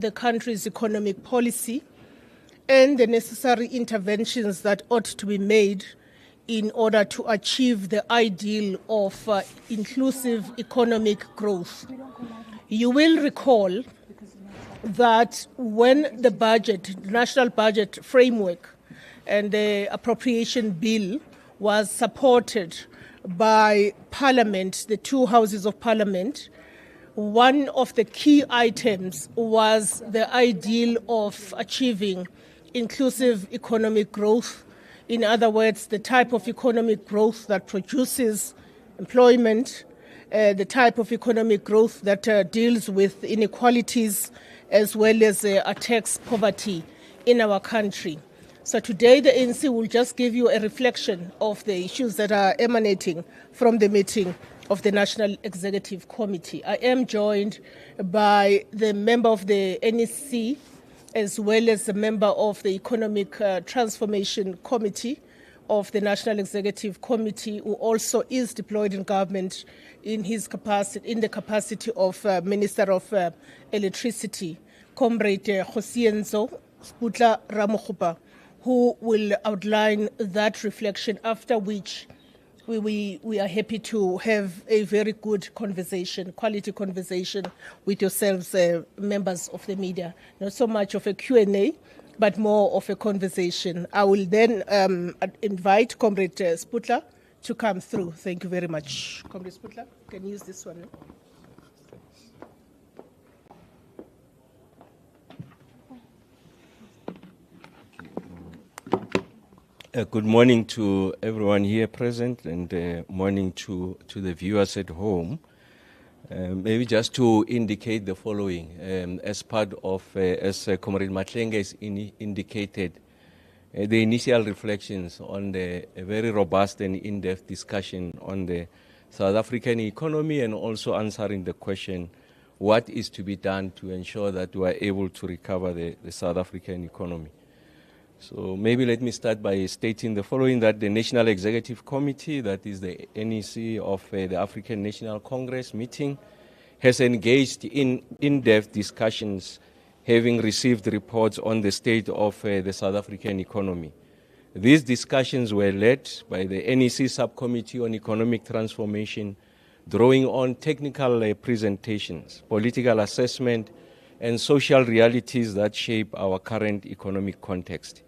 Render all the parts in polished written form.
the country's economic policy and the necessary interventions that ought to be made in order to achieve the ideal of inclusive economic growth. You will recall that when the budget, national budget framework and the appropriation bill was supported by Parliament, the two houses of Parliament, one of the key items was the ideal of achieving inclusive economic growth. In other words, the type of economic growth that produces employment, the type of economic growth that deals with inequalities as well as attacks poverty in our country. So today the ANC will just give you a reflection of the issues that are emanating from the meeting of the National Executive Committee. I am joined by the member of the NEC as well as the member of the Economic Transformation Committee of the National Executive Committee, who also is deployed in government in his capacity, in the capacity of Minister of Electricity, Comrade Josienzo Sputla Ramokgopa, who will outline that reflection, after which we are happy to have a very good conversation, quality conversation with yourselves, members of the media. Not so much of a Q&A, but more of a conversation. I will then invite Comrade Sputla to come through. Thank you very much. Comrade Sputla, can you use this one? Good morning to everyone here present, and morning to the viewers at home. Maybe just to indicate the following, as part of, as Comrade Matlenge has indicated, the initial reflections on a very robust and in-depth discussion on the South African economy, and also answering the question, what is to be done to ensure that we are able to recover the South African economy. So maybe let me start by stating the following, that the National Executive Committee, that is the NEC of the African National Congress meeting, has engaged in in-depth discussions, having received reports on the state of the South African economy. These discussions were led by the NEC Subcommittee on Economic Transformation, drawing on technical presentations, political assessment, and social realities that shape our current economic context.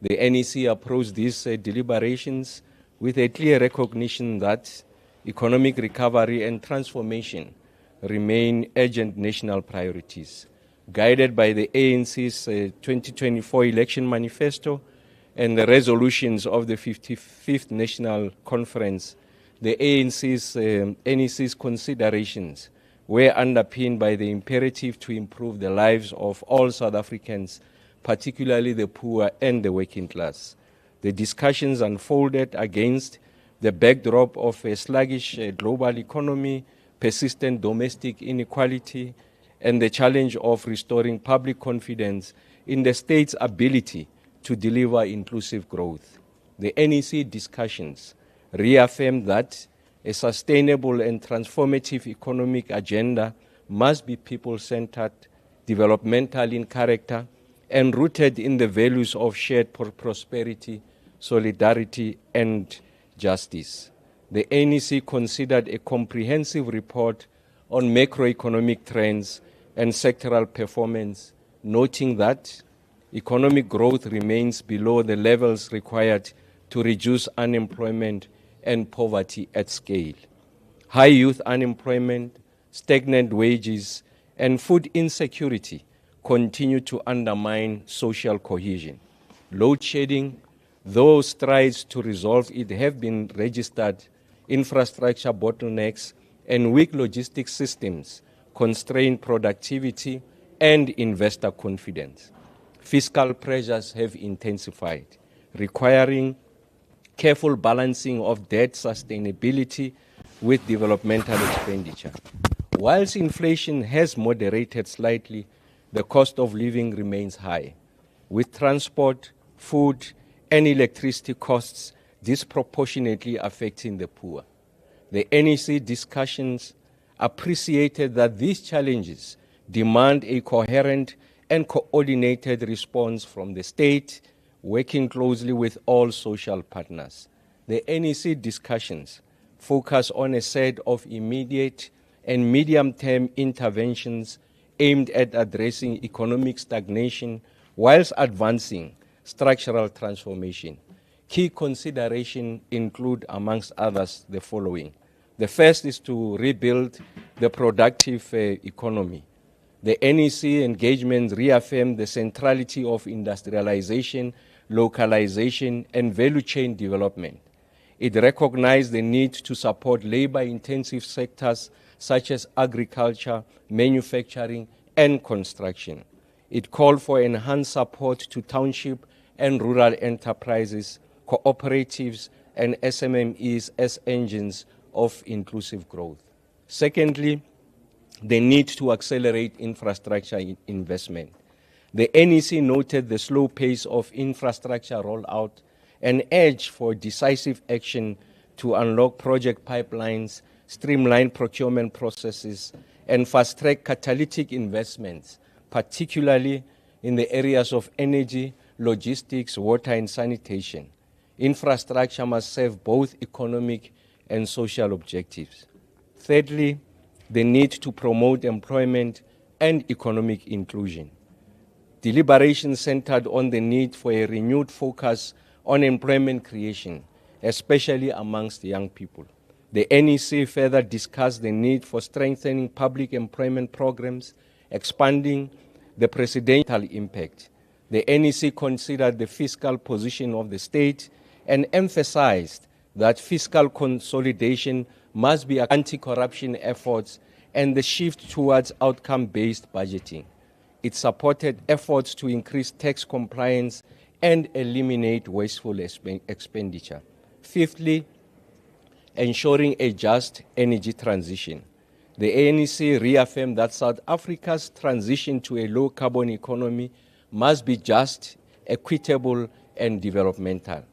The NEC approached these deliberations with a clear recognition that economic recovery and transformation remain urgent national priorities. Guided by the ANC's 2024 election manifesto and the resolutions of the 55th National Conference, the NEC's considerations were underpinned by the imperative to improve the lives of all South Africans, particularly the poor and the working class. The discussions unfolded against the backdrop of a sluggish global economy, persistent domestic inequality, and the challenge of restoring public confidence in the state's ability to deliver inclusive growth. The NEC discussions reaffirmed that a sustainable and transformative economic agenda must be people-centered, developmental in character, and rooted in the values of shared prosperity, solidarity, and justice. The NEC considered a comprehensive report on macroeconomic trends and sectoral performance, noting that economic growth remains below the levels required to reduce unemployment and poverty at scale. High youth unemployment, stagnant wages, and food insecurity continue to undermine social cohesion. Load shedding, though strides to resolve it have been registered, infrastructure bottlenecks and weak logistics systems constrain productivity and investor confidence. Fiscal pressures have intensified, requiring careful balancing of debt sustainability with developmental expenditure. Whilst inflation has moderated slightly, the cost of living remains high, with transport, food, and electricity costs disproportionately affecting the poor. The NEC discussions appreciated that these challenges demand a coherent and coordinated response from the state, working closely with all social partners. The NEC discussions focus on a set of immediate and medium-term interventions aimed at addressing economic stagnation whilst advancing structural transformation. Key considerations include, amongst others, the following. The first is to rebuild the productive economy. The NEC engagements reaffirm the centrality of industrialization, localization, and value chain development. It recognized the need to support labor-intensive sectors such as agriculture, manufacturing, and construction. It called for enhanced support to township and rural enterprises, cooperatives, and SMMEs as engines of inclusive growth. Secondly, the need to accelerate infrastructure investment. The NEC noted the slow pace of infrastructure rollout and urged for decisive action to unlock project pipelines, streamline procurement processes, and fast-track catalytic investments, particularly in the areas of energy, logistics, water, and sanitation. Infrastructure must serve both economic and social objectives. Thirdly, the need to promote employment and economic inclusion. Deliberations centered on the need for a renewed focus on employment creation, especially amongst young people. The NEC further discussed the need for strengthening public employment programs, expanding the presidential impact. The NEC considered the fiscal position of the state and emphasized that fiscal consolidation must be anti-corruption efforts and the shift towards outcome-based budgeting. It supported efforts to increase tax compliance and eliminate wasteful expenditure. Fifthly, ensuring a just energy transition. The ANC reaffirmed that South Africa's transition to a low-carbon economy must be just, equitable, and developmental.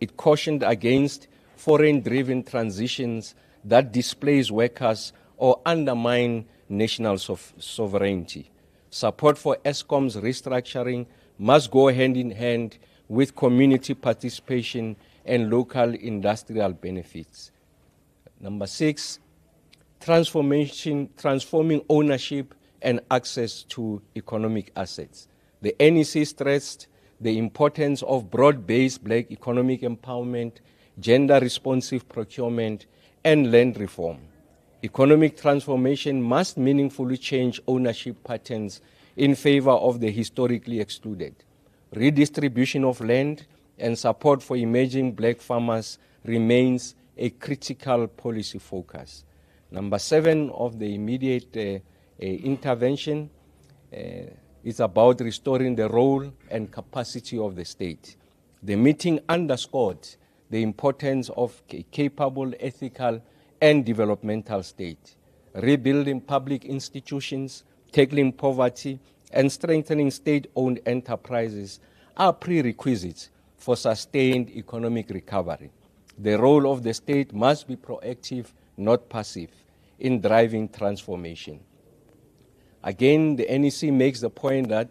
It cautioned against foreign-driven transitions that displace workers or undermine national sovereignty. Support for Eskom's restructuring must go hand in hand with community participation and local industrial benefits. Number 6, transforming ownership and access to economic assets. The NEC stressed the importance of broad-based black economic empowerment, gender-responsive procurement, and land reform. Economic transformation must meaningfully change ownership patterns in favor of the historically excluded. Redistribution of land and support for emerging black farmers remains a critical policy focus. Number 7 of the immediate intervention is about restoring the role and capacity of the state. The meeting underscored the importance of a capable, ethical, and developmental state. Rebuilding public institutions, tackling poverty, and strengthening state-owned enterprises are prerequisites for sustained economic recovery. The role of the state must be proactive, not passive, in driving transformation. Again, the NEC makes the point that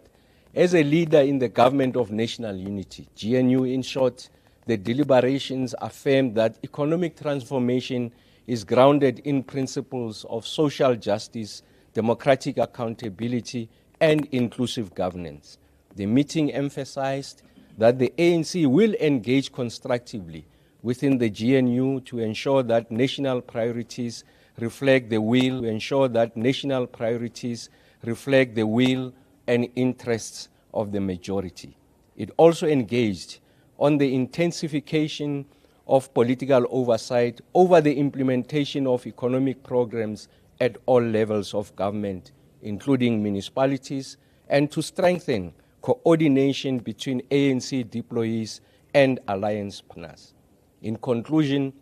as a leader in the government of national unity, GNU in short, the deliberations affirm that economic transformation is grounded in principles of social justice, democratic accountability, and inclusive governance. The meeting emphasized that the ANC will engage constructively within the GNU to ensure that national priorities reflect the will, and interests of the majority. It also engaged on the intensification of political oversight over the implementation of economic programs at all levels of government, including municipalities, and to strengthen coordination between ANC deployees and alliance partners. In conclusion,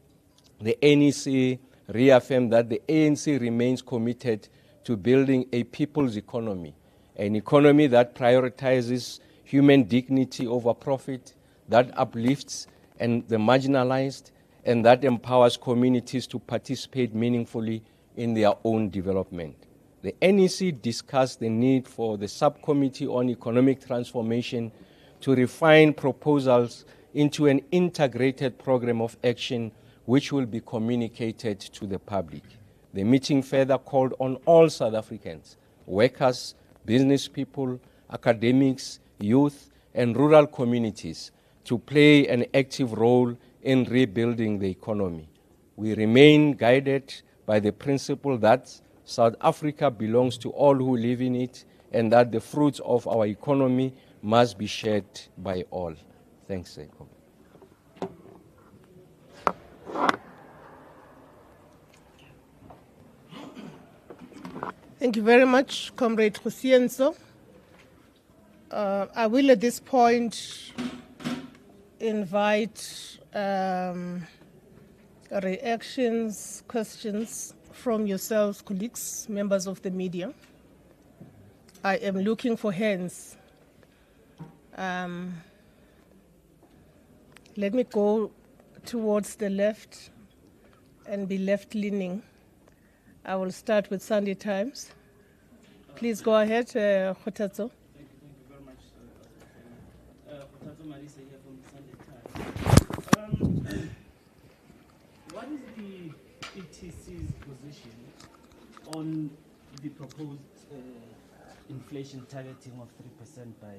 the NEC reaffirmed that the ANC remains committed to building a people's economy, an economy that prioritizes human dignity over profit, that uplifts and the marginalized, and that empowers communities to participate meaningfully in their own development. The NEC discussed the need for the Subcommittee on Economic Transformation to refine proposals into an integrated program of action which will be communicated to the public. The meeting further called on all South Africans, workers, business people, academics, youth, and rural communities to play an active role in rebuilding the economy. We remain guided by the principle that South Africa belongs to all who live in it and that the fruits of our economy must be shared by all. Thanks, Eko. Thank you very much, Comrade Khusienso. I will at this point invite reactions, questions from yourselves, colleagues, members of the media. I am looking for hands. Let me go towards the left and be left-leaning. I will start with Sunday Times. Please go ahead, Khotatso. Thank you very much. Khotatso Marisa here from the Sunday Times. What is the ETC's position on the proposed inflation targeting of 3% by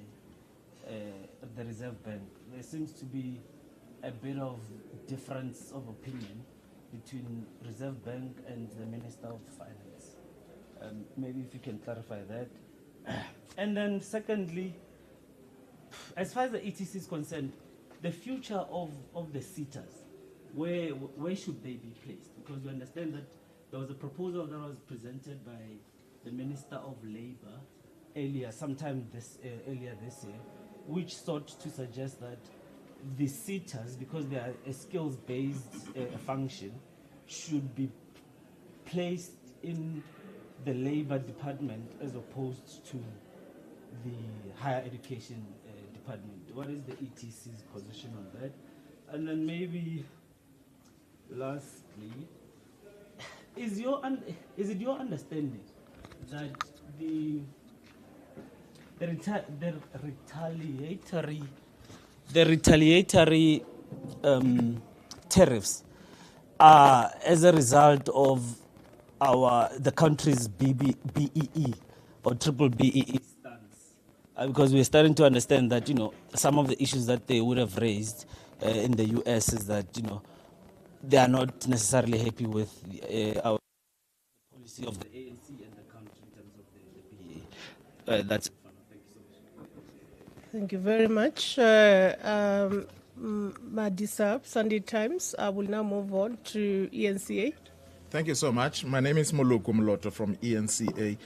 the Reserve Bank? There seems to be a bit of difference of opinion between Reserve Bank and the Minister of Finance. Maybe if you can clarify that. And then secondly, as far as the ETC is concerned, the future of the SETAs, where should they be placed? Because we understand that there was a proposal that was presented by the Minister of Labour earlier this year, which sought to suggest that the SETAs, because they are a skills-based function, should be placed in the Labour Department as opposed to the Higher Education Department. What is the ETC's position on that? And then maybe lastly, is it your understanding that the retaliatory tariffs are as a result of the country's BEE or triple BEE stance? Because we're starting to understand that, some of the issues that they would have raised in the US is that, they are not necessarily happy with our policy of the ANC and the country in terms of the BEE. That's it. Thank you very much. Madisa, Sunday Times. I will now move on to ENCA. Thank you so much. My name is Moluku Mloto from ENCA.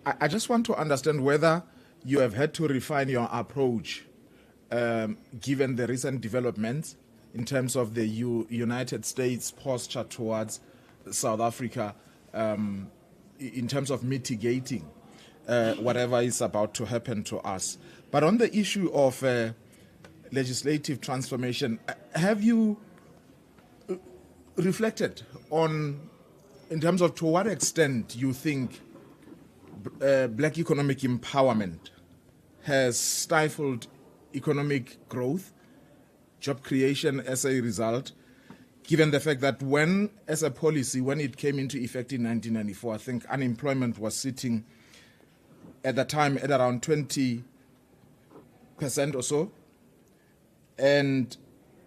I just want to understand whether you have had to refine your approach given the recent developments in terms of the United States posture towards South Africa in terms of mitigating whatever is about to happen to us. But on the issue of legislative transformation, have you reflected on, in terms of to what extent you think black economic empowerment has stifled economic growth, job creation as a result, given the fact that as a policy, when it came into effect in 1994, I think unemployment was sitting at the time at around 20% or so. And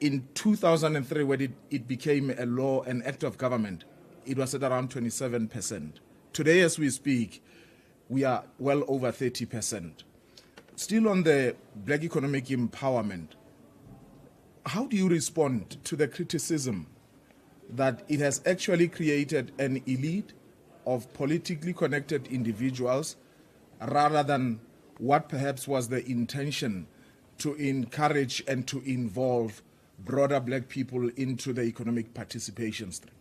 in 2003, when it became a law, an act of government, it was at around 27%. Today, as we speak, we are well over 30%. Still on the black economic empowerment, how do you respond to the criticism that it has actually created an elite of politically connected individuals rather than what perhaps was the intention to encourage and to involve broader black people into the economic participation stream?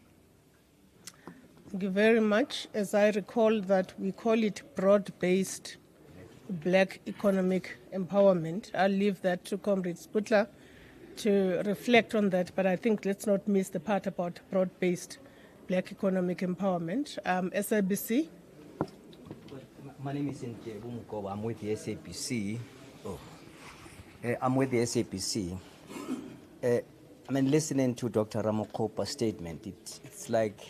Thank you very much. As I recall that we call it broad-based black economic empowerment. I'll leave that to Comrade Sputler to reflect on that, but I think let's not miss the part about broad-based black economic empowerment. SIBC, My name is Anc Nec. I'm with the SABC. I'm with the SABC. Listening to Dr. Ramokopa's statement, it's like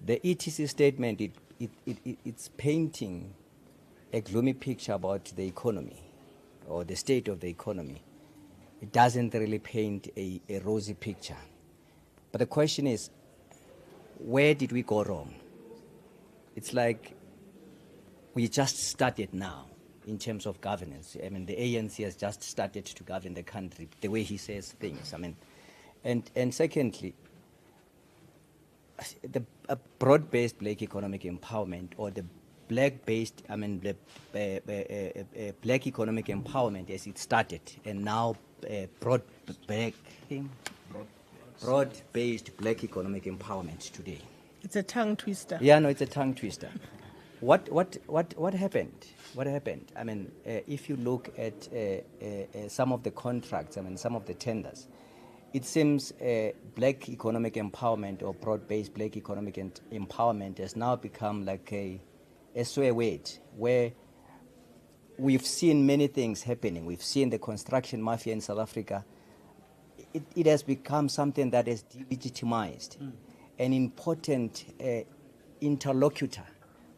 the ETC statement, it's painting a gloomy picture about the economy or the state of the economy. It doesn't really paint a rosy picture. But the question is, where did we go wrong? It's like we just started now in terms of governance. The ANC has just started to govern the country, the way he says things. And secondly, the broad-based black economic empowerment, or the black-based, black economic empowerment as it started, and now broad-based black economic empowerment today. It's a tongue twister. Yeah, no, it's a tongue twister. What happened? What happened? If you look at some of the contracts, some of the tenders, it seems black economic empowerment or broad-based black economic empowerment has now become like a swear word, where we've seen many things happening. We've seen the construction mafia in South Africa. It has become something that is delegitimized, an important interlocutor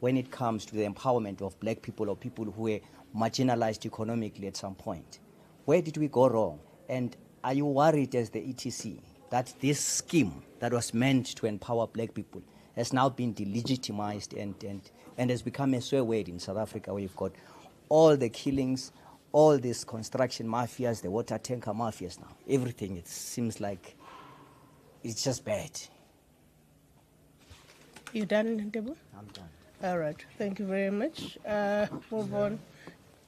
when it comes to the empowerment of black people or people who were marginalized economically at some point. Where did we go wrong? And are you worried as the ETC that this scheme that was meant to empower black people has now been delegitimized and has become a swear word in South Africa, where you've got all the killings, all these construction mafias, the water tanker mafias now? Everything, it seems like it's just bad. You done, Deborah? I'm done. All right, thank you very much. Move on.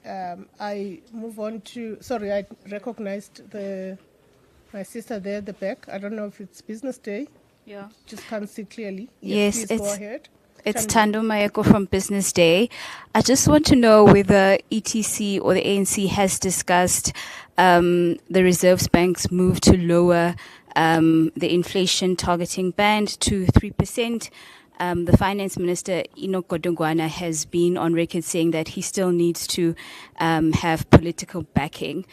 I move on to, sorry, I recognized my sister there at the back. I don't know if it's business day. Yeah. Just can't see clearly. Yes, please go ahead. It's Thando Mayeko from Business Day. I just want to know whether ETC or the ANC has discussed the Reserve Bank's move to lower the inflation targeting band to 3%. The Finance Minister, Enoch Godongwana, has been on record saying that he still needs to have political backing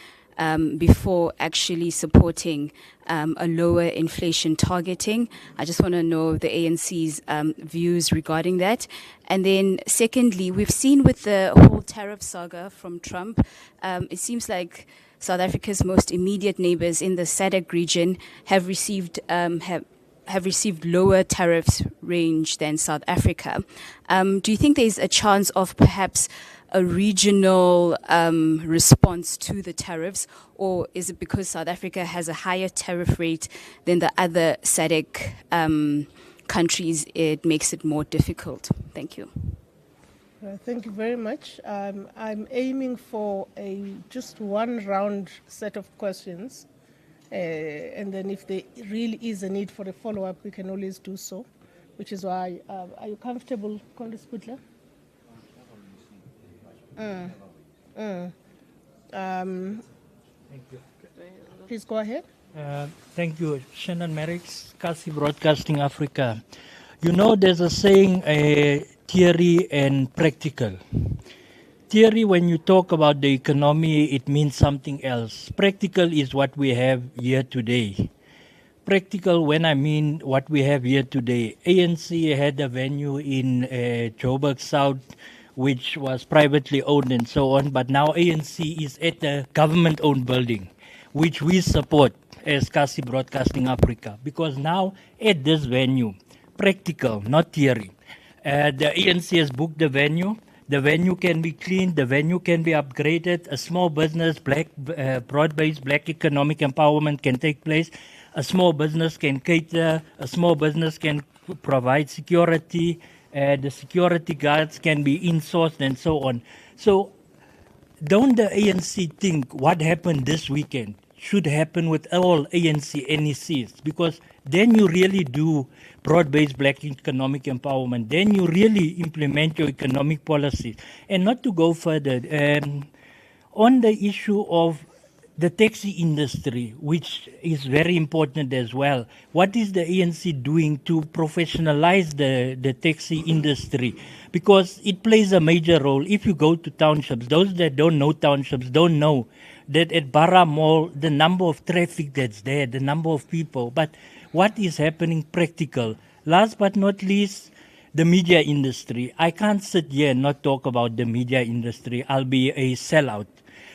before actually supporting a lower inflation targeting. I just want to know the ANC's views regarding that. And then secondly, we've seen with the whole tariff saga from Trump, it seems like South Africa's most immediate neighbors in the SADC region have received lower tariffs range than South Africa. Do you think there's a chance of perhaps a regional response to the tariffs, or is it because South Africa has a higher tariff rate than the other SADC countries, it makes it more difficult? Thank you. Thank you very much. I'm aiming for just one round set of questions. And then if there really is a need for a follow-up, we can always do so, which is why, are you comfortable, Congress Butler? Thank you. Please go ahead. Thank you. Shannon Merricks, Kasi Broadcasting Africa. You know, there's a saying, theory and practical. Theory, when you talk about the economy, it means something else. Practical is what we have here today. Practical, when I mean what we have here today, ANC had a venue in Joburg South, which was privately owned and so on, but now ANC is at a government-owned building, which we support as Kasi Broadcasting Africa, because now at this venue, practical, not theory, the ANC has booked the venue. The venue can be cleaned, the venue can be upgraded, a small business, broad-based black economic empowerment can take place, a small business can cater, a small business can provide security, the security guards can be insourced and so on. So don't the ANC think what happened this weekend should happen with all ANC NECs, because then you really do broad-based black economic empowerment. Then you really implement your economic policies. And not to go further, on the issue of the taxi industry, which is very important as well. What is the ANC doing to professionalize the taxi industry? Because it plays a major role. If you go to townships, those that don't know townships don't know that at Barra Mall, the number of traffic that's there, the number of people, but what is happening practical. Last but not least, the media industry. I can't sit here and not talk about the media industry. I'll be a sellout.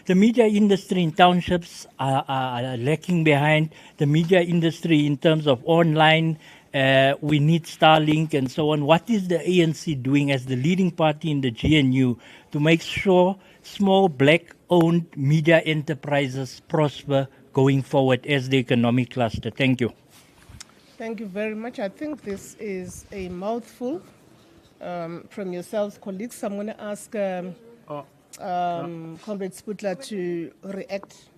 The media industry in townships are lacking behind. The media industry in terms of online, we need Starlink and so on. What is the ANC doing as the leading party in the GNU to make sure small black-owned media enterprises prosper going forward as the economic cluster? Thank you. Thank you very much. I think this is a mouthful from yourselves, colleagues. I'm going to ask Comrade Sputler to react.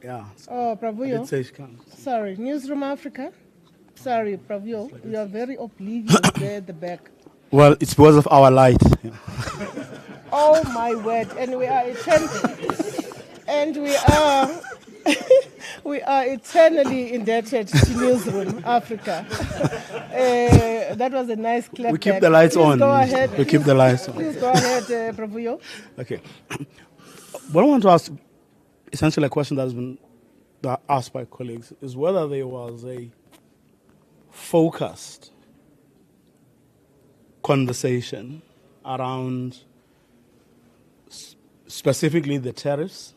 Yeah. Oh, Pravuyo. Let's say she can. Sorry, Newsroom Africa. Sorry, Pravuyo. You are very oblivious there at the back. Well, it's because of our light. Yeah. Oh my word! And we are we are eternally indebted to Newsroom Africa. That was a nice clap. We keep the lights on. Go ahead. We keep the lights on. Please go ahead, Pravuyo. Okay. What I want to ask, essentially a question that has been asked by colleagues, is whether there was a focused conversation around specifically the tariffs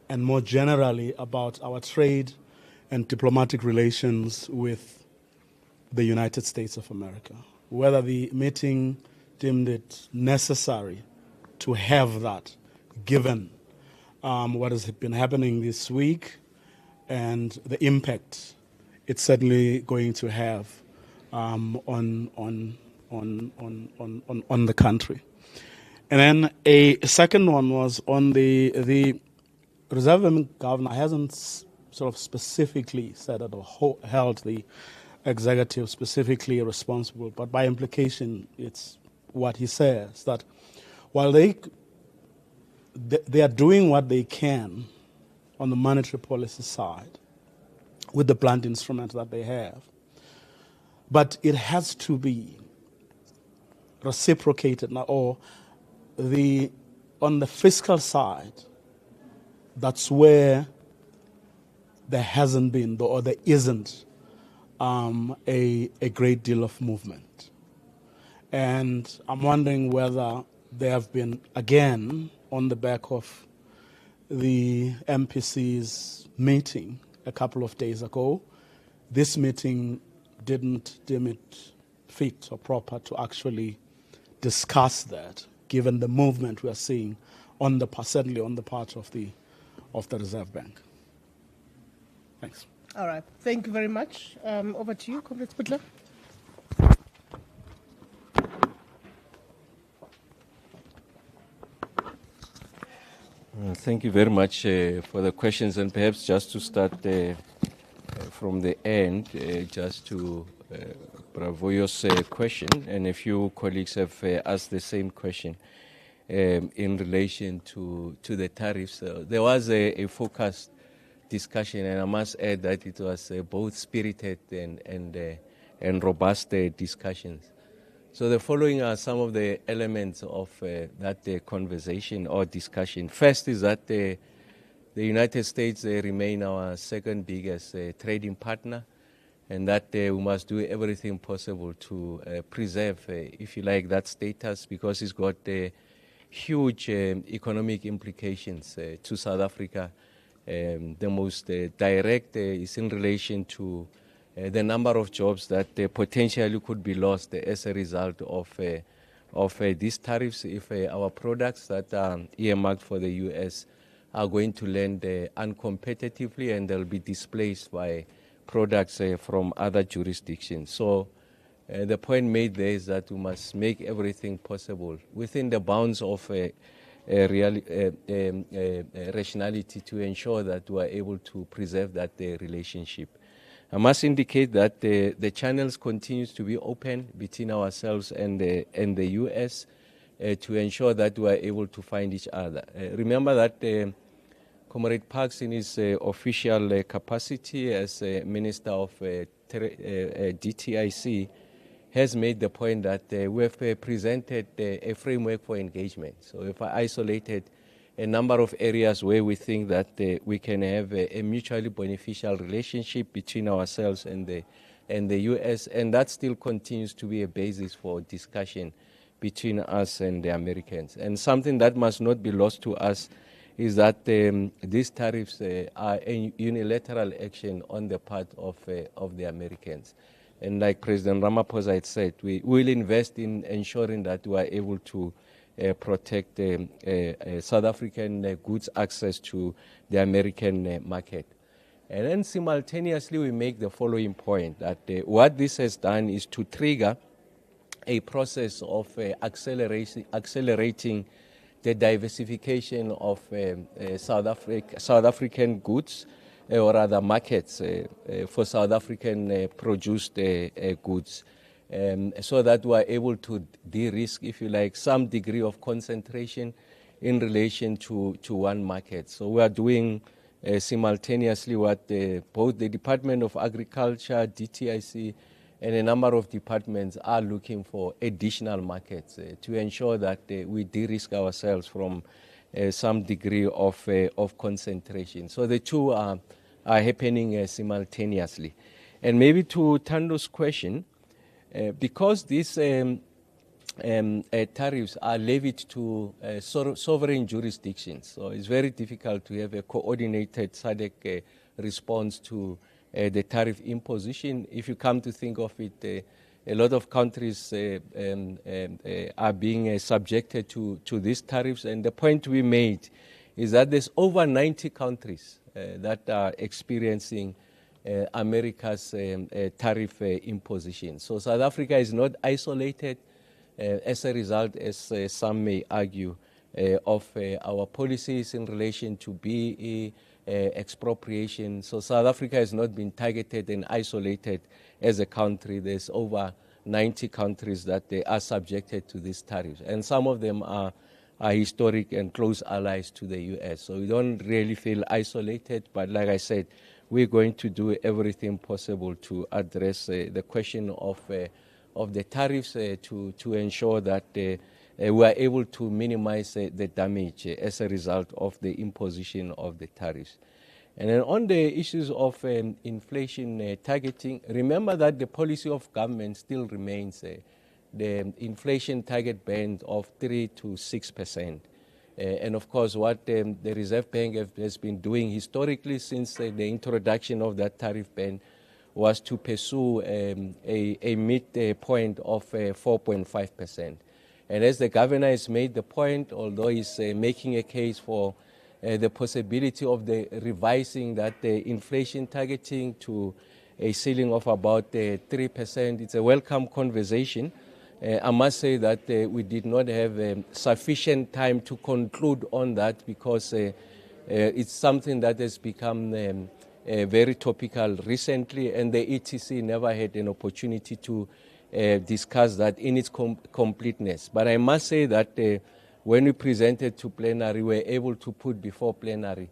and more generally about our trade and diplomatic relations with the United States of America. Whether the meeting deemed it necessary to have that, given what has been happening this week and the impact it's certainly going to have on the country. And then a second one was on the Reserve Bank governor hasn't sort of specifically said it or held the executive specifically responsible, but by implication, it's what he says, that while they are doing what they can on the monetary policy side with the blunt instruments that they have, but it has to be reciprocated now, or on the fiscal side, that's where there hasn't been, or there isn't, a great deal of movement. And I'm wondering whether there have been, again, on the back of the MPC's meeting a couple of days ago, this meeting didn't deem it fit or proper to actually discuss that, given the movement we are seeing certainly on the part of the Reserve Bank. Thanks. All right. Thank you very much. Over to you, Comrade Sputler. Thank you very much for the questions, and perhaps just to start from the end, just to Bravoyo's question, and a few colleagues have asked the same question in relation to the tariffs. There was a focused discussion, and I must add that it was both spirited and robust discussions. So the following are some of the elements of that conversation or discussion. First is that the United States remain our second biggest trading partner, and that we must do everything possible to preserve, if you like, that status, because it's got huge economic implications to South Africa. The most direct is in relation to the number of jobs that potentially could be lost as a result of these tariffs if our products that are earmarked for the U.S. are going to land uncompetitively, and they'll be displaced by products from other jurisdictions. So the point made there is that we must make everything possible within the bounds of rationality to ensure that we are able to preserve that relationship. I must indicate that the channels continues to be open between ourselves and the U.S. to ensure that we are able to find each other. Remember that Comrade Parks, in his official capacity as Minister of DTIC, has made the point that we have presented a framework for engagement. So if I isolated a number of areas where we think that we can have a mutually beneficial relationship between ourselves and the US, and that still continues to be a basis for discussion between us and the Americans. And something that must not be lost to us is that these tariffs are a unilateral action on the part of the Americans. And like President Ramaphosa had said, we will invest in ensuring that we are able to protect South African goods access to the American market. And then simultaneously we make the following point, that what this has done is to trigger a process of accelerating the diversification of South African goods, or other markets for South African produced goods, so that we are able to de-risk, if you like, some degree of concentration in relation to one market. So we are doing simultaneously what both the Department of Agriculture, DTIC, and a number of departments are looking for additional markets to ensure that we de-risk ourselves from some degree of concentration. So the two are happening simultaneously. And maybe to Tando's question, because these tariffs are levied to sovereign jurisdictions, so it's very difficult to have a coordinated SADC response to the tariff imposition. If you come to think of it, a lot of countries are being subjected to these tariffs, and the point we made is that there's over 90 countries that are experiencing America's tariff imposition. So South Africa is not isolated as a result, as some may argue, of our policies in relation to BEE expropriation. So South Africa has not been targeted and isolated as a country. There's over 90 countries that they are subjected to these tariffs, and some of them are historic and close allies to the US. So we don't really feel isolated, but like I said, we're going to do everything possible to address the question of the tariffs to ensure that we are able to minimize the damage as a result of the imposition of the tariffs. And then on the issues of inflation targeting, remember that the policy of government still remains the inflation target band of 3 to 6%. And of course, what the Reserve Bank has been doing historically since the introduction of that tariff band was to pursue a midpoint of 4.5%. And as the governor has made the point, although he's making a case for the possibility of the revising that inflation targeting to a ceiling of about 3%, it's a welcome conversation. I must say that we did not have sufficient time to conclude on that, because it's something that has become very topical recently, and the ETC never had an opportunity to discuss that in its completeness. But I must say that when we presented to plenary, we were able to put before plenary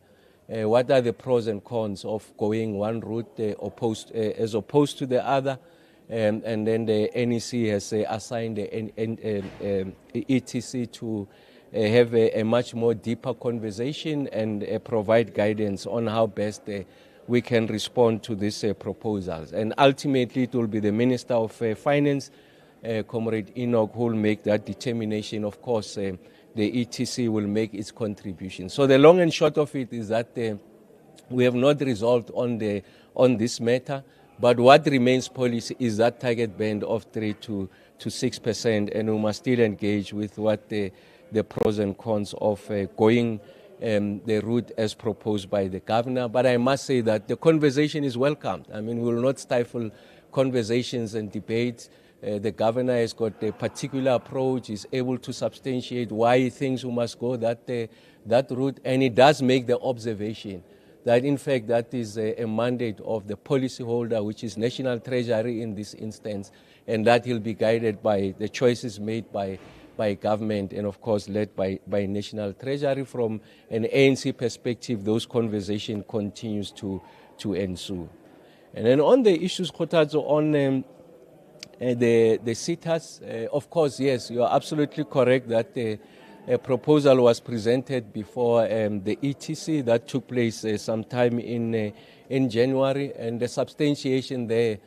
what are the pros and cons of going one route as opposed to the other. And then the NEC has assigned the ETC to have a much more deeper conversation and provide guidance on how best we can respond to these proposals. And ultimately, it will be the Minister of Finance, Comrade Anc, who will make that determination. Of course, the ETC will make its contribution. So the long and short of it is that we have not resolved on this matter. But what remains policy is that target band of 3 to 6%, and we must still engage with what the pros and cons of going the route as proposed by the governor. But I must say that the conversation is welcomed. I mean, we will not stifle conversations and debates. The governor has got a particular approach, is able to substantiate why he thinks we must go that route, and he does make the observation that in fact that is a mandate of the policyholder, which is National Treasury in this instance, and that he'll be guided by the choices made by by government and, of course, led by National Treasury. From an ANC perspective, those conversations continues to ensue. And then on the issues, Kgothatso, on the CETAs, of course, yes, you are absolutely correct that a proposal was presented before the ETC that took place sometime in January, and the substantiation there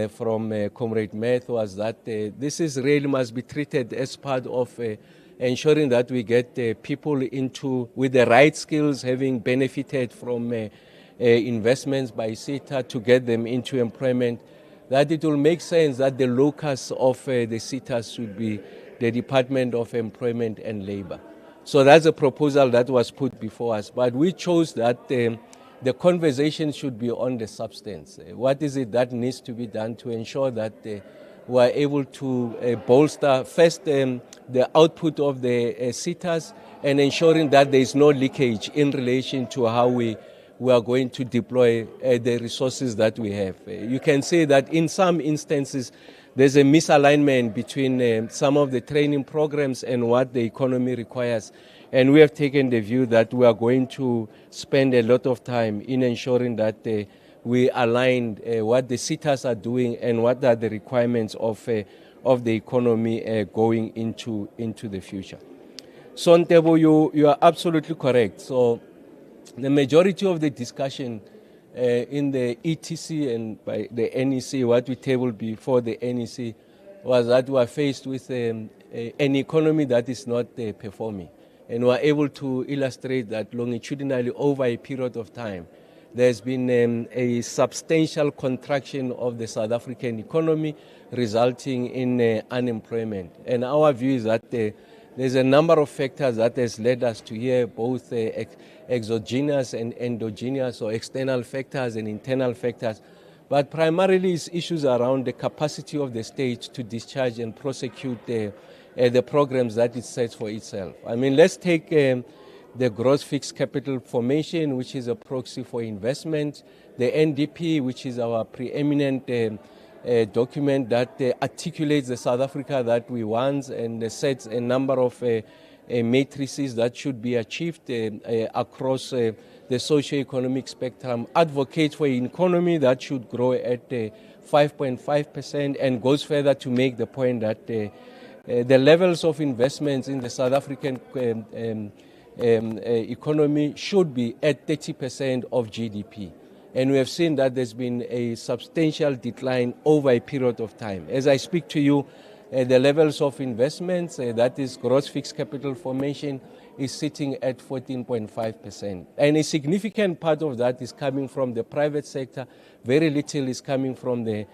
from Comrade Meth was that this is really must be treated as part of ensuring that we get people into with the right skills, having benefited from investments by CETA, to get them into employment. That it will make sense that the locus of the CETAs should be the Department of Employment and Labor. So that's a proposal that was put before us, but we chose that the conversation should be on the substance. What is it that needs to be done to ensure that we are able to bolster first the output of the CETAs, and ensuring that there is no leakage in relation to how we are going to deploy the resources that we have. You can say that in some instances there's a misalignment between some of the training programs and what the economy requires. And we have taken the view that we are going to spend a lot of time in ensuring that we align what the CETAs are doing and what are the requirements of the economy going into the future. So, Ntebo, you are absolutely correct. So, the majority of the discussion in the ETC and by the NEC, what we tabled before the NEC, was that we are faced with an economy that is not performing. And we are able to illustrate that longitudinally over a period of time, there's been a substantial contraction of the South African economy, resulting in unemployment. And our view is that there's a number of factors that has led us to here, both exogenous and endogenous, or external factors and internal factors. But primarily it's issues around the capacity of the state to discharge and prosecute the programs that it sets for itself. I mean, let's take the gross fixed capital formation, which is a proxy for investment, the NDP, which is our preeminent document that articulates the South Africa that we want and sets a number of matrices that should be achieved across the socio-economic spectrum, advocates for an economy that should grow at 5.5%, and goes further to make the point that the levels of investments in the South African economy should be at 30% of GDP. And we have seen that there's been a substantial decline over a period of time. As I speak to you, the levels of investments, that is gross fixed capital formation, is sitting at 14.5%. And a significant part of that is coming from the private sector. Very little is coming from the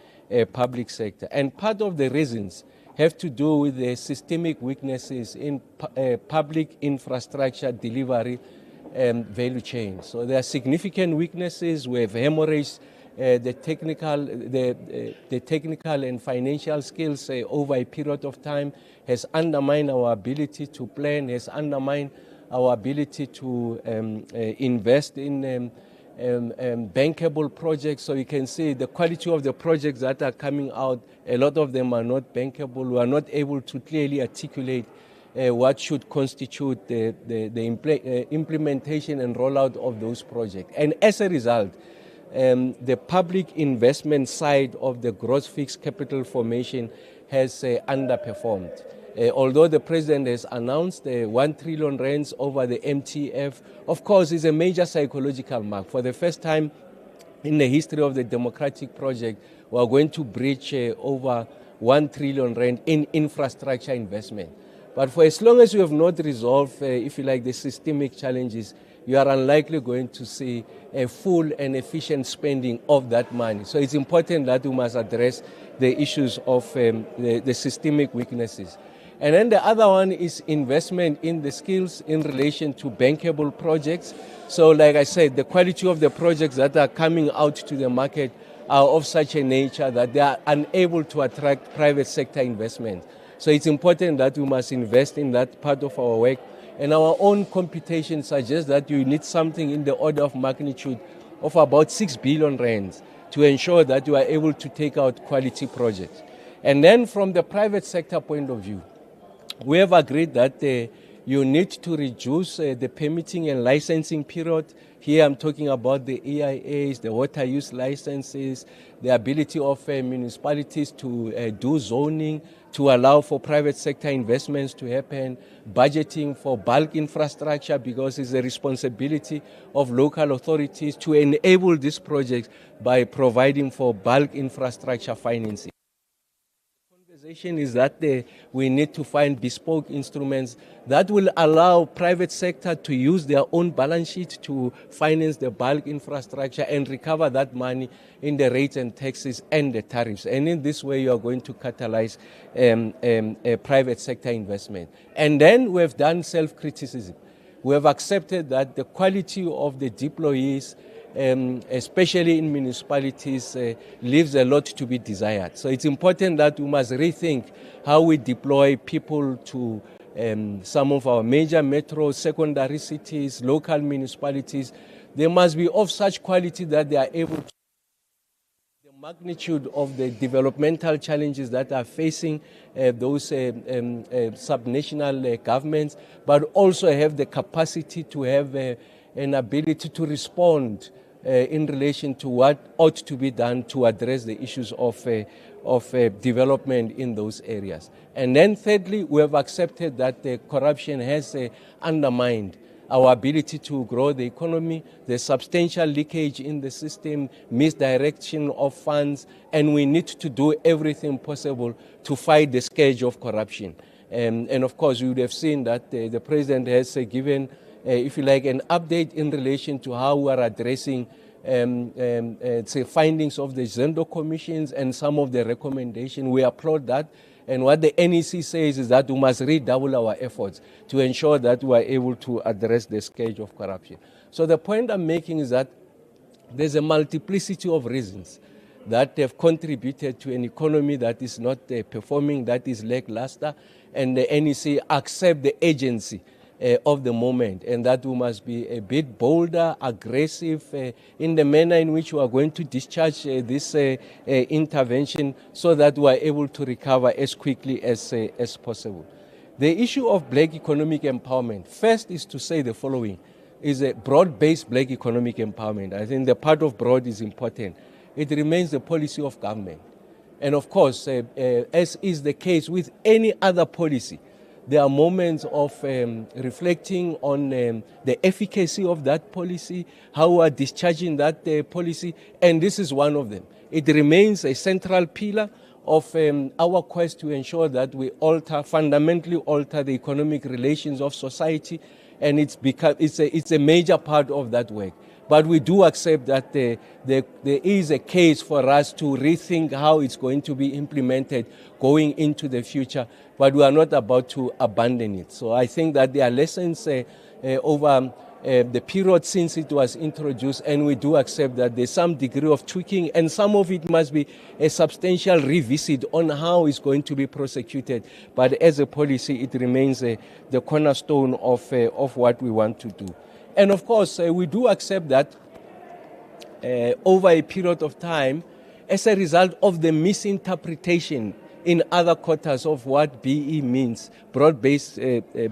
public sector. And part of the reasons have to do with the systemic weaknesses in public infrastructure delivery value chain. So there are significant weaknesses. We have hemorrhaged the technical and financial skills over a period of time, has undermined our ability to plan, has undermined our ability to invest in bankable projects. So you can see the quality of the projects that are coming out, a lot of them are not bankable. We are not able to clearly articulate what should constitute the implementation and rollout of those projects. And as a result, the public investment side of the gross fixed capital formation has underperformed. Although the president has announced 1 trillion rands over the MTF, of course, it's a major psychological mark. For the first time in the history of the democratic project, we are going to breach over 1 trillion rand in infrastructure investment. But for as long as we have not resolved, if you like, the systemic challenges, you are unlikely going to see a full and efficient spending of that money. So it's important that we must address the issues of the systemic weaknesses. And then the other one is investment in the skills in relation to bankable projects. So like I said, the quality of the projects that are coming out to the market are of such a nature that they are unable to attract private sector investment. So it's important that we must invest in that part of our work. And our own computation suggests that you need something in the order of magnitude of about 6 billion rands to ensure that you are able to take out quality projects. And then from the private sector point of view, we have agreed that you need to reduce the permitting and licensing period. Here I'm talking about the EIAs, the water use licenses, the ability of municipalities to do zoning, to allow for private sector investments to happen, budgeting for bulk infrastructure, because it's the responsibility of local authorities to enable these projects by providing for bulk infrastructure financing. Is that we need to find bespoke instruments that will allow private sector to use their own balance sheet to finance the bulk infrastructure and recover that money in the rates and taxes and the tariffs. And in this way, you are going to catalyze private sector investment. And then we have done self-criticism. We have accepted that the quality of the deployees, especially in municipalities, leaves a lot to be desired. So it's important that we must rethink how we deploy people to some of our major metros, secondary cities, local municipalities. They must be of such quality that they are able to the magnitude of the developmental challenges that are facing those subnational governments, but also have the capacity to have an ability to respond in relation to what ought to be done to address the issues of development in those areas. And then thirdly, we have accepted that corruption has undermined our ability to grow the economy, the substantial leakage in the system, misdirection of funds, and we need to do everything possible to fight the scourge of corruption. And of course, you would have seen that the President has given if you like, an update in relation to how we are addressing say findings of the Zendo commissions and some of the recommendations. We applaud that. And what the NEC says is that we must redouble our efforts to ensure that we are able to address the scourge of corruption. So the point I'm making is that there's a multiplicity of reasons that have contributed to an economy that is not performing, that is lackluster, and the NEC accept the agency of the moment, and that we must be a bit bolder, aggressive in the manner in which we are going to discharge this intervention so that we are able to recover as quickly as possible. The issue of black economic empowerment, first is to say the following, is a broad-based black economic empowerment. I think the part of broad is important. It remains the policy of government. And of course, as is the case with any other policy, there are moments of reflecting on the efficacy of that policy, how we are discharging that policy, and this is one of them. It remains a central pillar of our quest to ensure that we fundamentally alter the economic relations of society, and it's a major part of that work. But we do accept that there is a case for us to rethink how it's going to be implemented going into the future, but we are not about to abandon it. So I think that there are lessons over the period since it was introduced, and we do accept that there's some degree of tweaking, and some of it must be a substantial revisit on how it's going to be prosecuted. But as a policy, it remains the cornerstone of what we want to do. And of course, we do accept that over a period of time, as a result of the misinterpretation in other quarters of what BE means, broad-based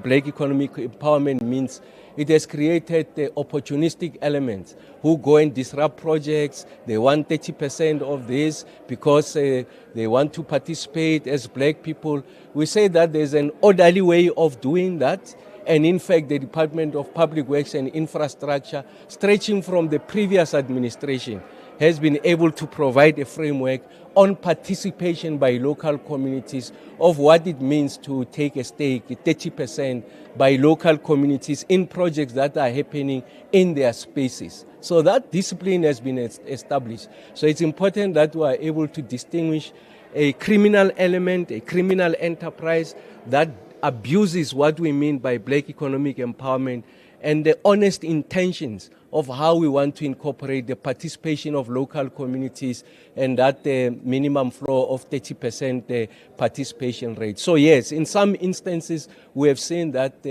black economic empowerment means, it has created opportunistic elements who go and disrupt projects. They want 30% of this because they want to participate as black people. We say that there's an orderly way of doing that. And in fact, the Department of Public Works and Infrastructure, stretching from the previous administration, has been able to provide a framework on participation by local communities of what it means to take a stake, 30% by local communities in projects that are happening in their spaces. So that discipline has been established. So it's important that we are able to distinguish a criminal element, a criminal enterprise that abuses what we mean by black economic empowerment, and the honest intentions of how we want to incorporate the participation of local communities and that minimum floor of 30% participation rate. So yes, in some instances, we have seen that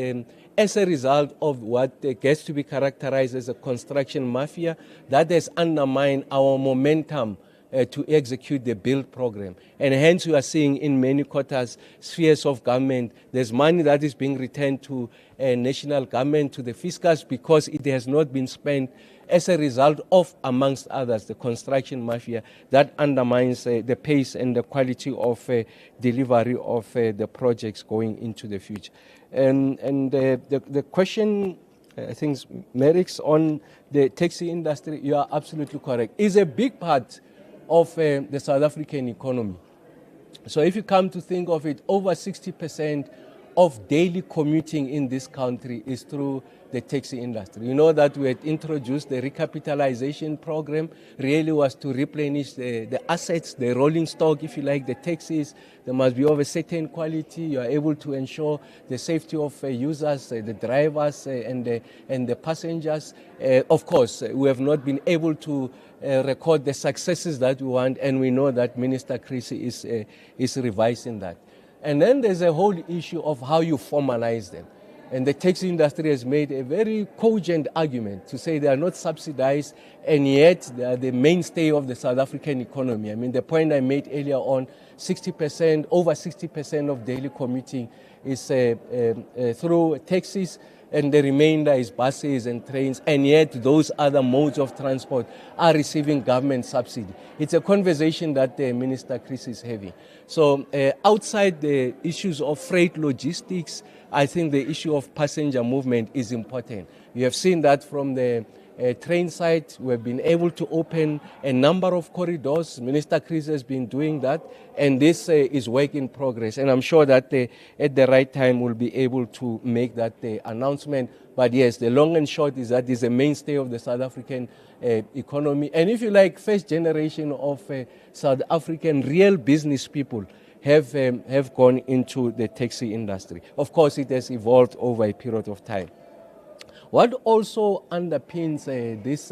as a result of what gets to be characterized as a construction mafia, that has undermined our momentum to execute the build program. And hence you are seeing in many quarters, spheres of government, there's money that is being returned to national government, to the fiscals, because it has not been spent as a result of, amongst others, the construction mafia that undermines the pace and the quality of delivery of the projects going into the future. And the question, I think, Merrick's on the taxi industry, you are absolutely correct, is a big part of the South African economy. So if you come to think of it, over 60% of daily commuting in this country is through the taxi industry. You know that we had introduced the recapitalization program, really was to replenish the assets, the rolling stock, if you like, the taxis. There must be of a certain quality. You are able to ensure the safety of users, the drivers, and the passengers. Of course, we have not been able to record the successes that we want, and we know that Minister Chrissy is revising that. And then there's a whole issue of how you formalize them. And the taxi industry has made a very cogent argument to say they are not subsidized, and yet they are the mainstay of the South African economy. I mean, the point I made earlier on, 60%, over 60% of daily commuting is through taxis, and the remainder is buses and trains, and yet those other modes of transport are receiving government subsidy. It's a conversation that Minister Chris is having. So outside the issues of freight logistics, I think the issue of passenger movement is important. You have seen that from the train side. We have been able to open a number of corridors. Minister Chris has been doing that, and this is work in progress. And I'm sure that at the right time we'll be able to make that announcement. But yes, the long and short is that it's a mainstay of the South African economy. And if you like, first generation of South African real business people have gone into the taxi industry. Of course, it has evolved over a period of time. What also underpins this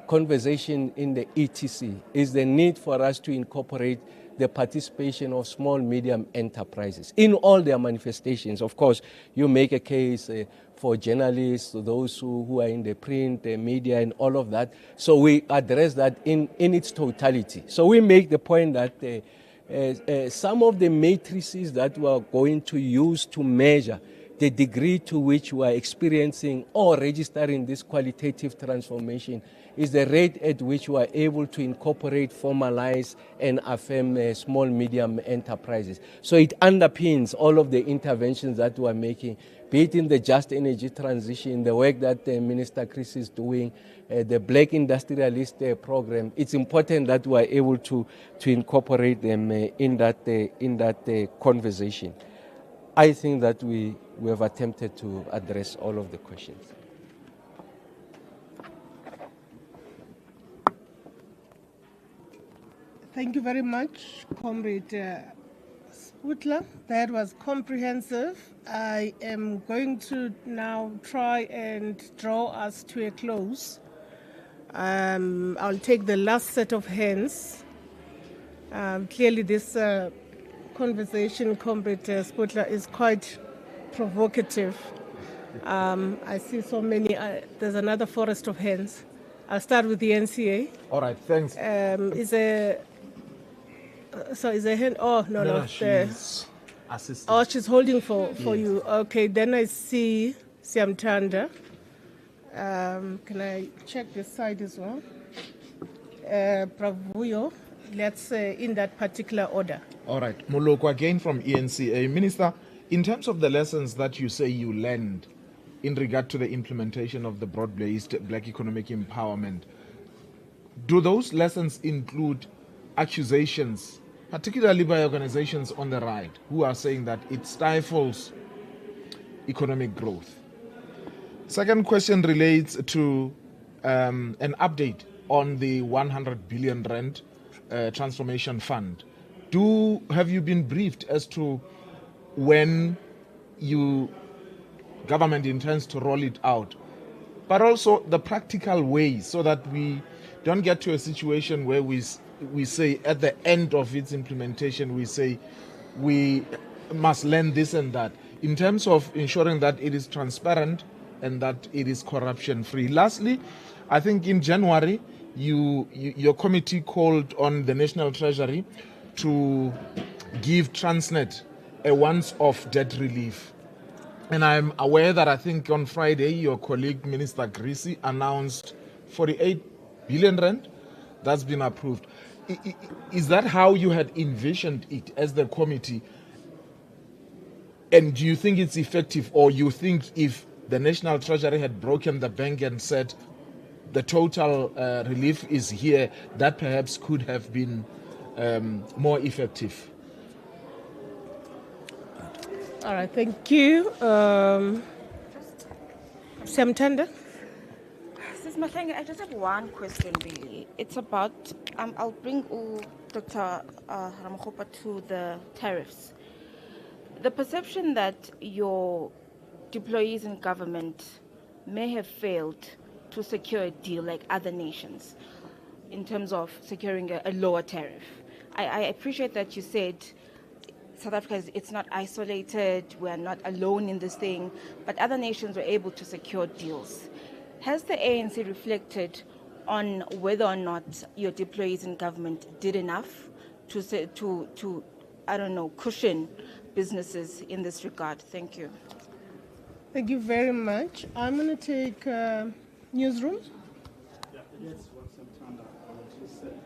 conversation in the ETC is the need for us to incorporate the participation of small, medium enterprises in all their manifestations. Of course, you make a case for journalists, those who are in the print, media, and all of that. So we address that in its totality. So we make the point that some of the matrices that we are going to use to measure the degree to which we are experiencing or registering this qualitative transformation is the rate at which we are able to incorporate, formalize, and affirm small, medium enterprises. So it underpins all of the interventions that we are making, be it in the just energy transition, the work that Minister Chris is doing, the Black Industrialist program. It's important that we are able to incorporate them in that conversation. I think that we have attempted to address all of the questions. Thank you very much, Comrade Sputler. That was comprehensive. I am going to now try and draw us to a close. I'll take the last set of hands. Clearly this conversation, Comrade Sputler, is quite provocative. I see so many. There's another forest of hands. I'll start with the NCA. All right, thanks. Is a hand? Oh, no. She's assisting. Oh, she's holding for you. Okay, then I see Siamtanda. Can I check this side as well? Pravuyo. Let's in that particular order. All right. Moloko again from ENCA. Minister, in terms of the lessons that you say you learned in regard to the implementation of the broad-based Black economic empowerment, do those lessons include accusations, particularly by organizations on the right, who are saying that it stifles economic growth? Second question relates to an update on the 100 billion rand transformation fund. Have you been briefed as to when government intends to roll it out, but also the practical ways, so that we don't get to a situation where we say at the end of its implementation, we say we must learn this and that, in terms of ensuring that it is transparent and that it is corruption free. Lastly, I think in January your committee called on the National Treasury to give Transnet a once-off debt relief. And I'm aware that I think on Friday, your colleague, Minister Grisi, announced 48 billion rand. That's been approved. Is that how you had envisioned it as the committee? And do you think it's effective, or you think if the National Treasury had broken the bank and said the total relief is here, that perhaps could have been more effective? All right, thank you. Samtanda? Sis Mahlengi, I just have one question really. It's about, I'll bring Dr. Ramokgopa to the tariffs. The perception that your deployees in government may have failed to secure a deal like other nations in terms of securing a lower tariff. I appreciate that you said South Africa, it's not isolated, we're not alone in this thing, but other nations were able to secure deals. Has the ANC reflected on whether or not your deployees in government did enough to I don't know, cushion businesses in this regard? Thank you. Thank you very much. I'm going to take newsroom. Yeah, yes, what Samtanda just said.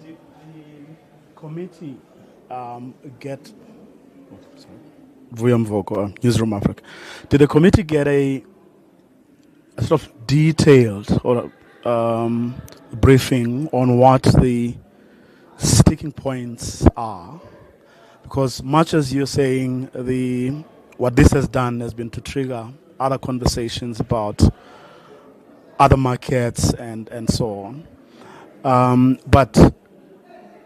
Did the committee get Vuyam Voko, Newsroom Africa? Did the committee get a sort of detailed or briefing on what the sticking points are? Because much as you're saying, what this has done has been to trigger other conversations about other markets and so on. But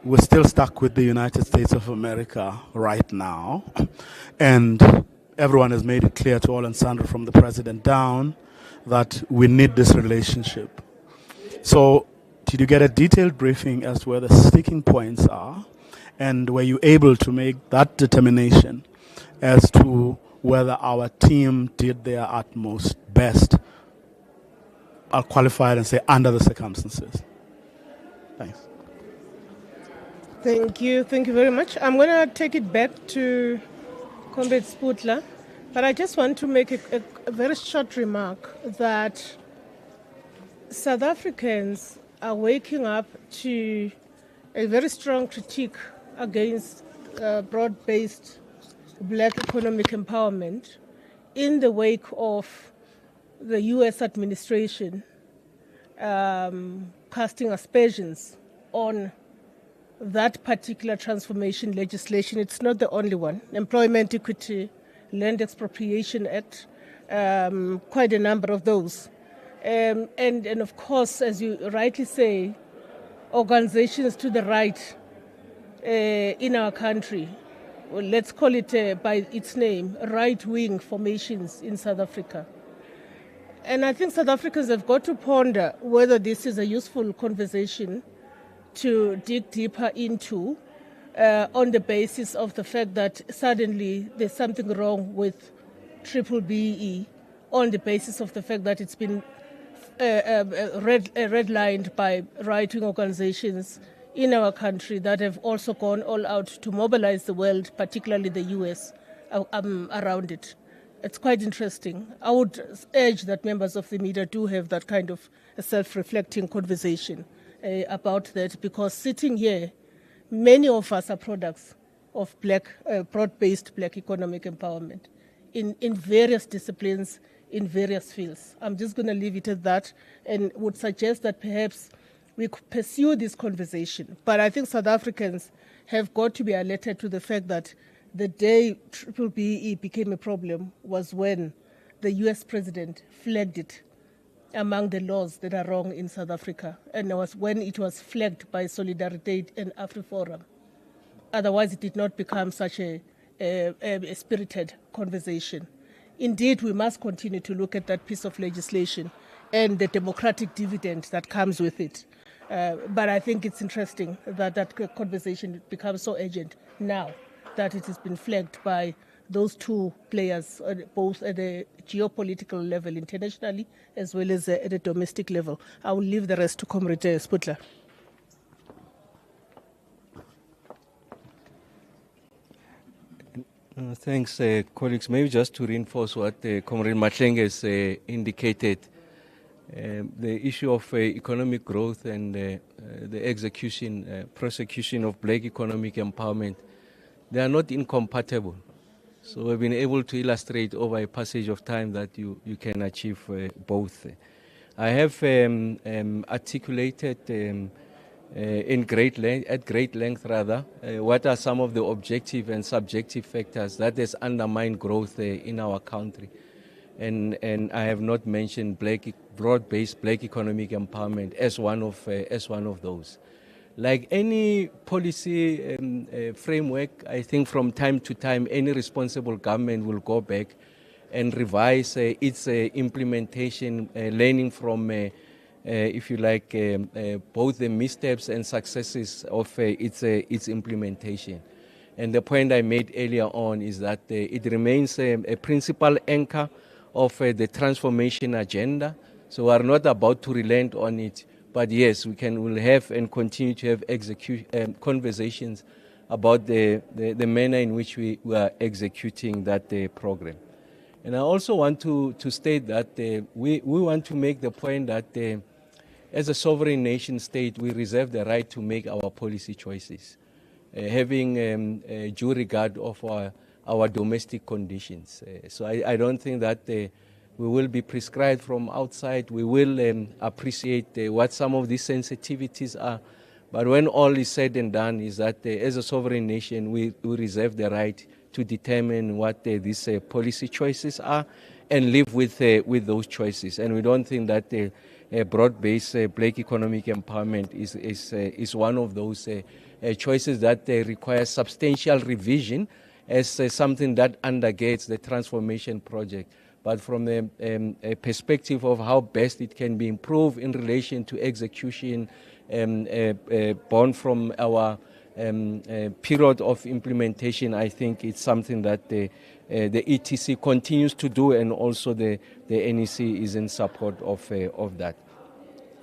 we're still stuck with the United States of America right now. And everyone has made it clear to all and sundry from the president down that we need this relationship. So did you get a detailed briefing as to where the sticking points are? And were you able to make that determination as to whether our team did their utmost best? I'll qualify it and say under the circumstances. Thanks. Thank you. Thank you very much. I'm going to take it back to Comrade Sputler, but I just want to make a very short remark that South Africans are waking up to a very strong critique against broad-based black economic empowerment in the wake of the U.S. administration casting aspersions on that particular transformation legislation. It's not the only one. Employment Equity, Land Expropriation Act, quite a number of those. And of course, as you rightly say, organizations to the right in our country, well, let's call it by its name, right-wing formations in South Africa. And I think South Africans have got to ponder whether this is a useful conversation to dig deeper into on the basis of the fact that suddenly there's something wrong with BEE, on the basis of the fact that it's been redlined by right-wing organizations in our country that have also gone all out to mobilize the world, particularly the U.S., around it. It's quite interesting. I would urge that members of the media do have that kind of a self-reflecting conversation about that, because sitting here, many of us are products of broad-based black economic empowerment in various disciplines, in various fields. I'm just going to leave it at that and would suggest that perhaps we could pursue this conversation. But I think South Africans have got to be alerted to the fact that the day BEE became a problem was when the US president flagged it among the laws that are wrong in South Africa, and it was when it was flagged by Solidarity and AfriForum. Otherwise, it did not become such a spirited conversation. Indeed, we must continue to look at that piece of legislation and the democratic dividend that comes with it. But I think it's interesting that that conversation becomes so urgent now that it has been flagged by those two players, both at the geopolitical level internationally as well as at the domestic level. I will leave the rest to Comrade Sputler. Thanks, colleagues. Maybe just to reinforce what Comrade Matleng has indicated, the issue of economic growth and the execution, prosecution of black economic empowerment, they are not incompatible. So we've been able to illustrate over a passage of time that you can achieve both. I have articulated at great length, what are some of the objective and subjective factors that has undermined growth in our country. And I have not mentioned broad-based black economic empowerment as one of those. Like any policy framework, I think from time to time, any responsible government will go back and revise its implementation, learning from, if you like, both the missteps and successes of its implementation. And the point I made earlier on is that it remains a principal anchor of the transformation agenda. So we are not about to relent on it. But yes, we'll have and continue to have conversations about the manner in which we are executing that program. And I also want to state that we want to make the point that as a sovereign nation state, we reserve the right to make our policy choices, having due regard of our domestic conditions. So I don't think that we will be prescribed from outside. We will appreciate what some of these sensitivities are. But when all is said and done, is that as a sovereign nation, we reserve the right to determine what these policy choices are and live with those choices. And we don't think that broad-based black economic empowerment is one of those choices that requires substantial revision as something that undergates the transformation project. But from a perspective of how best it can be improved in relation to execution, born from our period of implementation, I think it's something that the ETC continues to do, and also the NEC is in support of that.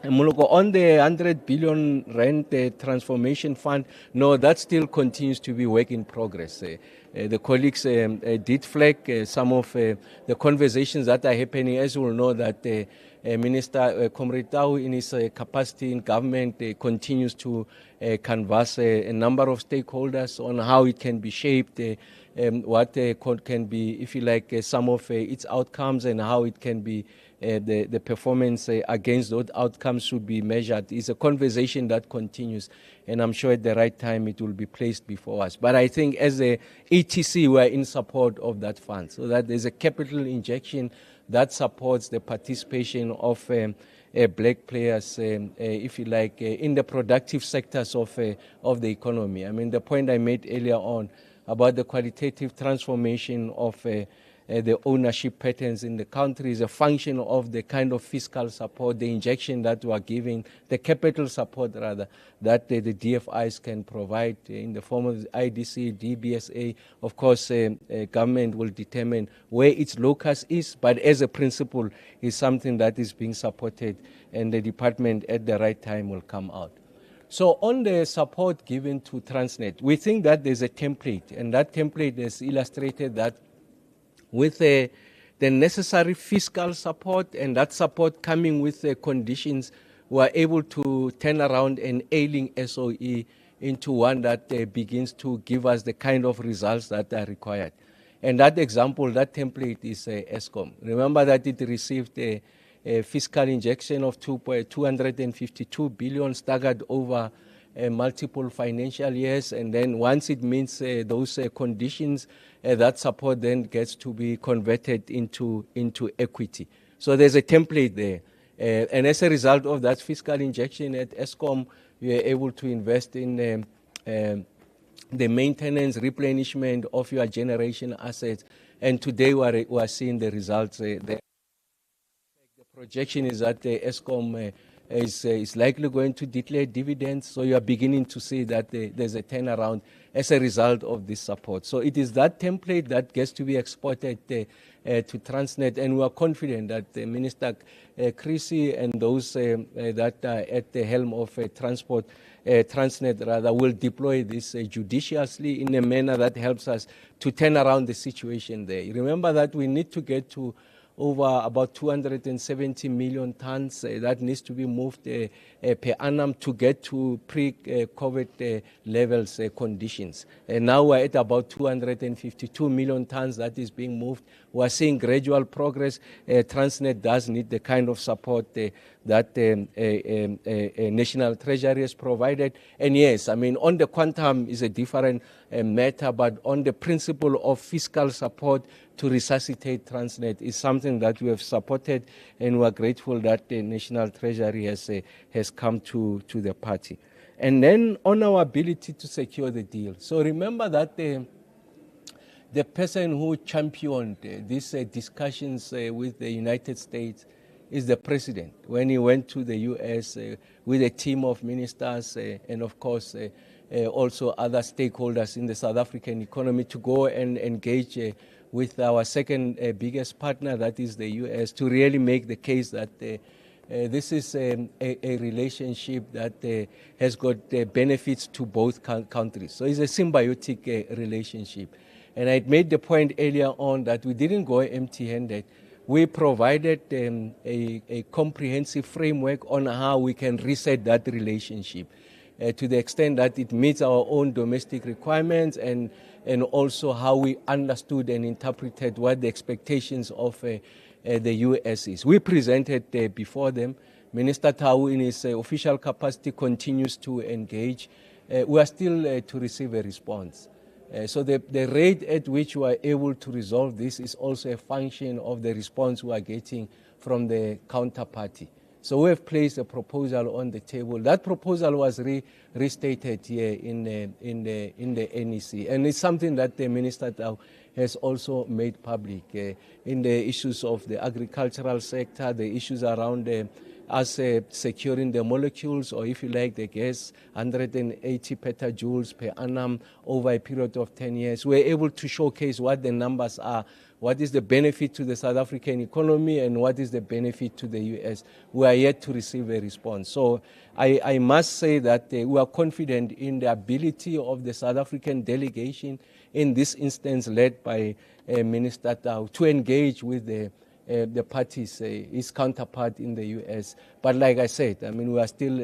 Moloko, on the 100 billion rand transformation fund, no, that still continues to be work in progress. The colleagues did flag some of the conversations that are happening. As you will know, that Minister Comrade Tau, in his capacity in government, continues to canvass a number of stakeholders on how it can be shaped, what can be, if you like, some of its outcomes, and how it can be the performance against those outcomes should be measured. It's a conversation that continues, and I'm sure at the right time it will be placed before us. But I think as a ETC, we are in support of that fund, so that there's a capital injection that supports the participation of black players, if you like, in the productive sectors of the economy. I mean, the point I made earlier on about the qualitative transformation of the ownership patterns in the country is a function of the kind of fiscal support, the injection that we are giving, the capital support rather, that the DFIs can provide in the form of the IDC, DBSA. Of course, government will determine where its locus is, but as a principle is something that is being supported, and the department at the right time will come out. So on the support given to Transnet, we think that there's a template, and that template has illustrated that with the necessary fiscal support, and that support coming with the conditions, we are able to turn around an ailing SOE into one that begins to give us the kind of results that are required. And that example, that template is Eskom. Remember that it received a fiscal injection of 252 billion staggered over multiple financial years, and then once it meets those conditions, that support then gets to be converted into equity. So there's a template there, and as a result of that fiscal injection at Eskom, we are able to invest in the maintenance, replenishment of your generation assets, and today we are seeing the results there. The projection is that Eskom is likely going to declare dividends. So you are beginning to see that there's a turnaround as a result of this support. So it is that template that gets to be exported to Transnet, and we are confident that Minister Ekrhuleni and those that are at the helm of Transnet rather will deploy this judiciously in a manner that helps us to turn around the situation there. Remember that we need to get to over about 270 million tons that needs to be moved per annum to get to pre-COVID levels conditions. And now we're at about 252 million tons that is being moved. We're seeing gradual progress. Transnet does need the kind of support that National Treasury has provided. And yes, I mean, on the quantum is a different matter, but on the principle of fiscal support to resuscitate Transnet is something that we have supported, and we are grateful that the National Treasury has come to the party. And then on our ability to secure the deal. So remember that the person who championed these discussions with the United States is the president when he went to the U.S. With a team of ministers and of course also other stakeholders in the South African economy to go and engage with our second biggest partner, that is the U.S., to really make the case that this is a relationship that has got benefits to both countries. So it's a symbiotic relationship. And I made the point earlier on that we didn't go empty-handed. We provided a comprehensive framework on how we can reset that relationship to the extent that it meets our own domestic requirements and also how we understood and interpreted what the expectations of the U.S. is. We presented before them. Minister Tau, in his official capacity, continues to engage. We are still to receive a response. So the rate at which we are able to resolve this is also a function of the response we are getting from the counterparty. So we have placed a proposal on the table. That proposal was restated here in the NEC, and it's something that the Minister has also made public in the issues of the agricultural sector, the issues around us securing the molecules, or if you like, the gas, 180 petajoules per annum over a period of 10 years. We're able to showcase what the numbers are, what is the benefit to the South African economy, and what is the benefit to the U.S. We are yet to receive a response. So I must say that we are confident in the ability of the South African delegation, in this instance led by Minister Tau, to engage with the parties, his counterpart in the U.S. But like I said, I mean, we are still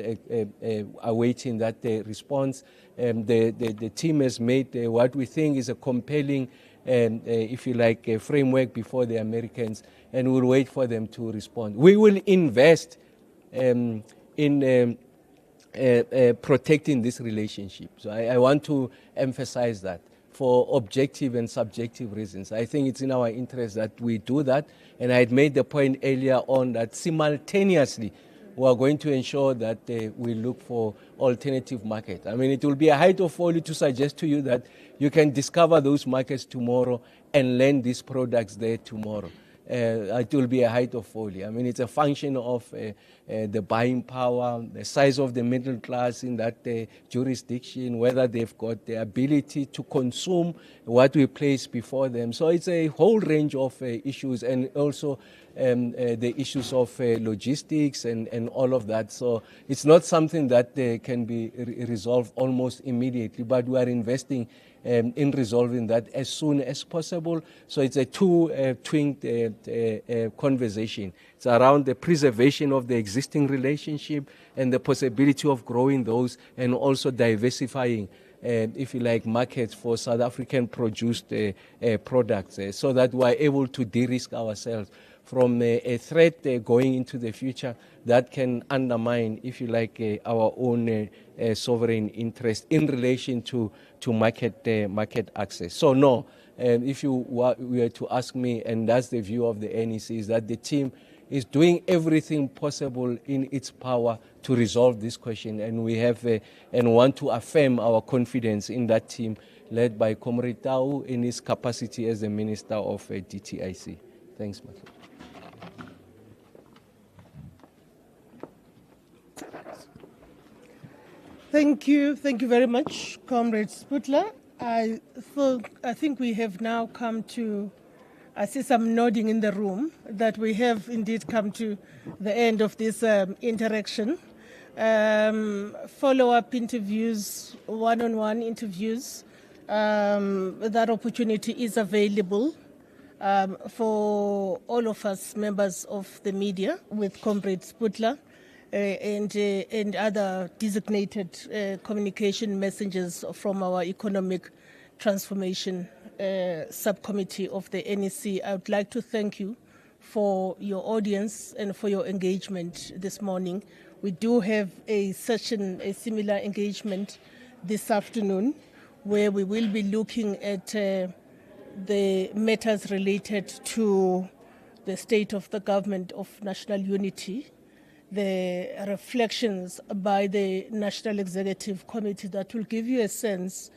awaiting that response. The team has made what we think is a compelling, if you like, a framework before the Americans, and we'll wait for them to respond. We will invest in protecting this relationship. So I want to emphasize that, for objective and subjective reasons. I think it's in our interest that we do that. And I had made the point earlier on that simultaneously we are going to ensure that we look for alternative markets. I mean, it will be a height of folly to suggest to you that you can discover those markets tomorrow and land these products there tomorrow. It will be a height of folly. I mean, it's a function of the buying power, the size of the middle class in that jurisdiction, whether they've got the ability to consume what we place before them. So it's a whole range of issues, and also the issues of logistics and all of that. So it's not something that can be resolved almost immediately, but we are investing in resolving that as soon as possible. So it's a two-twinged conversation. It's around the preservation of the existing relationship and the possibility of growing those, and also diversifying, if you like, markets for South African produced products, so that we are able to de-risk ourselves from a threat going into the future that can undermine, if you like, our own sovereign interest in relation to market access. So no, if you were to ask me, and that's the view of the NEC, is that the team is doing everything possible in its power to resolve this question, and we have and want to affirm our confidence in that team led by Comrade Tau in his capacity as the Minister of DTIC. Thanks, Matthew. Thank you very much, Comrade Sputler. I think we have now come to, I see some nodding in the room, that we have indeed come to the end of this interaction. Follow-up interviews, one-on-one interviews, that opportunity is available for all of us members of the media with Comrade Sputler and other designated communication messengers from our economic transformation subcommittee of the NEC. I would like to thank you for your audience and for your engagement this morning. We do have a session, a similar engagement this afternoon, where we will be looking at the matters related to the state of the government of national unity, the reflections by the National Executive Committee that will give you a sense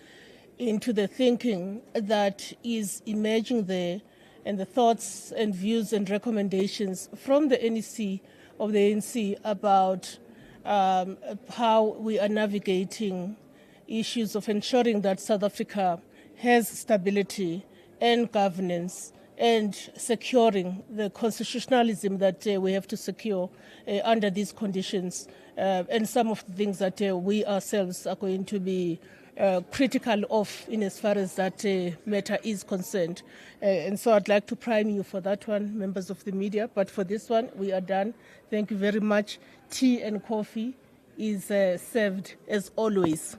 into the thinking that is emerging there and the thoughts and views and recommendations from the NEC of the ANC about how we are navigating issues of ensuring that South Africa has stability and governance and securing the constitutionalism that we have to secure under these conditions, and some of the things that we ourselves are going to be critical of in as far as that matter is concerned. And so I'd like to prime you for that one, members of the media. But for this one, we are done. Thank you very much. Tea and coffee is served as always.